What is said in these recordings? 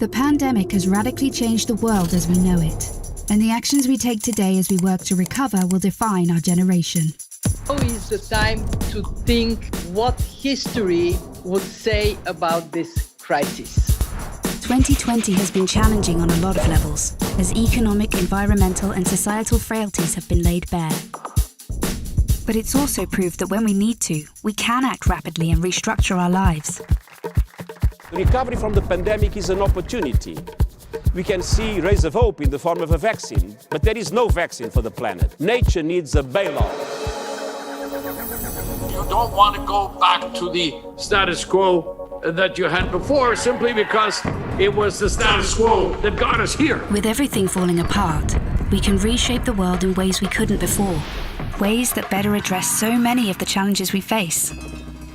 The pandemic has radically changed the world as we know it, and the actions we take today as we work to recover will define our generation. Now is the time to think what history would say about this crisis. 2020 has been challenging on a lot of levels, as economic, environmental and societal frailties have been laid bare. But it's also proved that when we need to, we can act rapidly and restructure our lives. The recovery from the pandemic is an opportunity. We can see rays of hope in the form of a vaccine, but there is no vaccine for the planet. Nature needs a bailout. You don't want to go back to the status quo that you had before simply because it was the status quo that got us here. With everything falling apart, we can reshape the world in ways we couldn't before. Ways that better address so many of the challenges we face.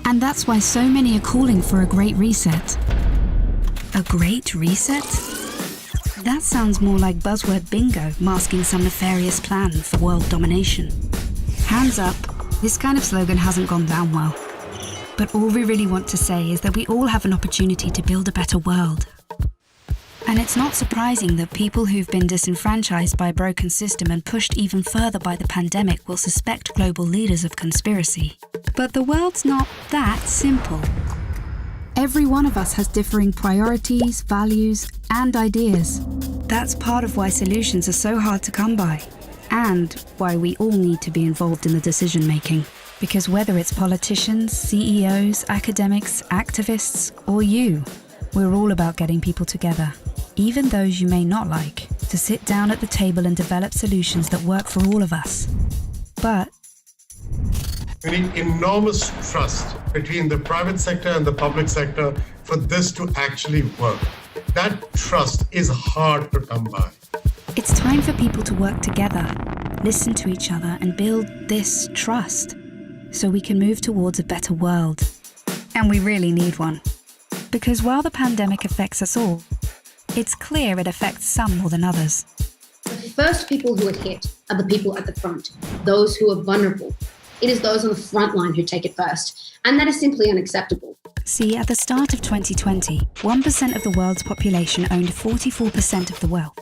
And that's why so many are calling for a great reset. A great reset? That sounds more like buzzword bingo masking some nefarious plan for world domination. Hands up, this kind of slogan hasn't gone down well. But all we really want to say is that we all have an opportunity to build a better world. And it's not surprising that people who've been disenfranchised by a broken system and pushed even further by the pandemic will suspect global leaders of conspiracy. But the world's not that simple. Every one of us has differing priorities, values, and ideas. That's part of why solutions are so hard to come by, and why we all need to be involved in the decision-making. Because whether it's politicians, CEOs, academics, activists, or you, we're all about getting people together, even those you may not like, to sit down at the table and develop solutions that work for all of us. But we need enormous trust between the private sector and the public sector for this to actually work. That trust is hard to come by. it's time for people to work together, listen to each other, and build this trust so we can move towards a better world. And we really need one. Because while the pandemic affects us all, it's clear it affects some more than others. The first people who are hit are the people at the front, those who are vulnerable. It is those on the front line who take it first, and that is simply unacceptable. See, at the start of 2020, 1% of the world's population owned 44% of the wealth.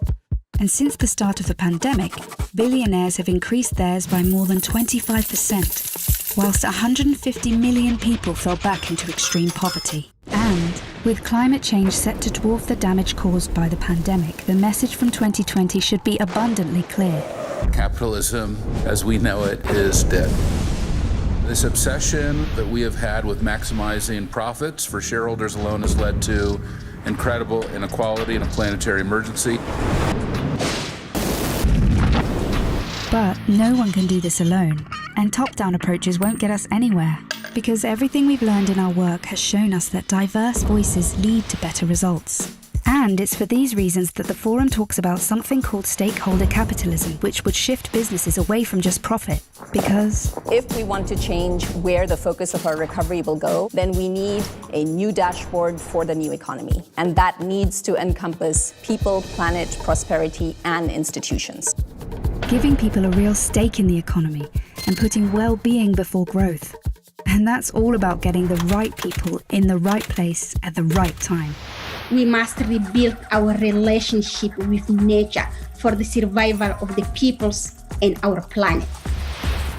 And since the start of the pandemic, billionaires have increased theirs by more than 25%, whilst 150 million people fell back into extreme poverty. And with climate change set to dwarf the damage caused by the pandemic, the message from 2020 should be abundantly clear. Capitalism, as we know it, is dead. This obsession that we have had with maximizing profits for shareholders alone has led to incredible inequality and a planetary emergency. But no one can do this alone, and top-down approaches won't get us anywhere, because everything we've learned in our work has shown us that diverse voices lead to better results. And it's for these reasons that the Forum talks about something called stakeholder capitalism, which would shift businesses away from just profit. Because if we want to change where the focus of our recovery will go, then we need a new dashboard for the new economy. And that needs to encompass people, planet, prosperity, and institutions. Giving people a real stake in the economy and putting well-being before growth. And that's all about getting the right people in the right place at the right time. We must rebuild our relationship with nature for the survival of the peoples and our planet.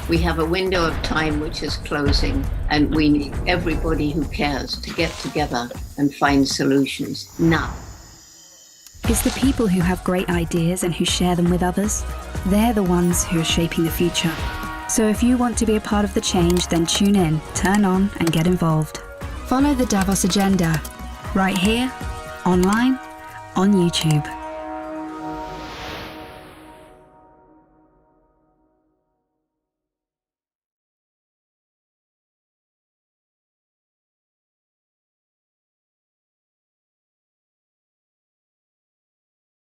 We have a window of time which is closing, and we need everybody who cares to get together and find solutions now. It's the people who have great ideas and who share them with others. They're the ones who are shaping the future. So if you want to be a part of the change, then tune in, turn on, and get involved. Follow the Davos agenda, right here, online, on YouTube.